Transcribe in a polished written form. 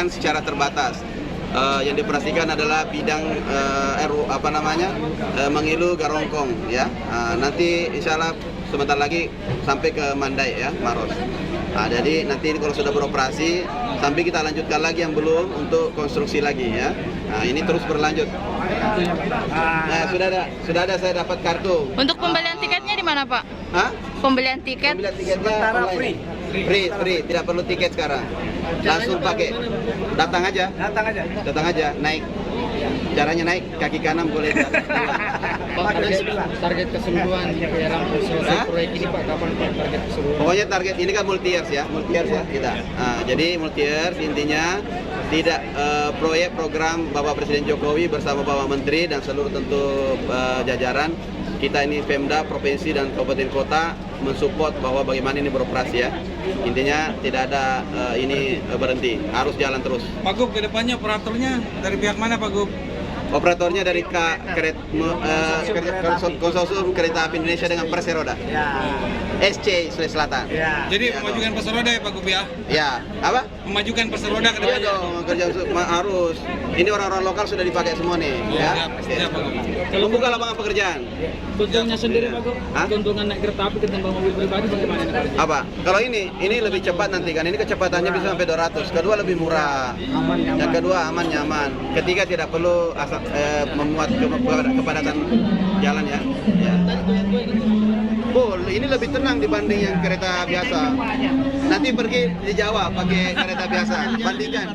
Secara terbatas yang diperhatikan adalah bidang Mengilu Garongkong ya. Nanti insya Allah sebentar lagi sampai ke Mandai ya, Maros. Jadi nanti kalau sudah beroperasi sampai kita lanjutkan lagi yang belum untuk konstruksi lagi ya. Ini terus berlanjut. Sudah ada saya dapat kartu. Untuk pembelian tiketnya di mana, Pak? Hah? Pembelian tiket? Pembelian tiketnya free, tidak perlu tiket sekarang. Langsung pakai. Datang aja, naik. Caranya naik kaki kanan boleh. Target keseluruhan dalam selesai proyek ini Pak, kapan Pak target keseluruhan? Pokoknya target ini kan multi years ya kita. Jadi multi years intinya tidak proyek program Bapak Presiden Jokowi bersama Bapak Menteri dan seluruh tentu jajaran kita ini Pemda, provinsi dan kabupaten kota mensupport bahwa bagaimana ini beroperasi ya. Intinya tidak ada ini berhenti, harus jalan terus. Pak Gub, ke depannya operatornya dari pihak mana Pak Gub? Operatornya dari Konsorsium Kereta Api Indonesia dengan Perseroda. Ya. SC Sulawesi Selatan. Ya. Jadi memajukan Perseroda ya Pak Gub ya? Ya, apa? Memajukan Perseroda ke Iya depannya. dong, kerja harus. Ini orang-orang lokal sudah dipakai semua nih, ya. Siap Pak Gub. Membuka lapangan pekerjaan. Keuntungannya sendiri Pak Gub, Hah? keuntungan naik kereta api ketimbang mobil pribadi bagaimana Pak? Apa? Kalau ini lebih cepat nanti kan. Ini kecepatannya bisa sampai 200. Kedua lebih murah. Aman, nyaman. Yang kedua aman nyaman. Ketiga tidak perlu memuat kepadatan jalan ya. Ini lebih tenang dibanding yang kereta biasa. Nanti pergi di Jawa pakai kereta biasa. Bandingkan.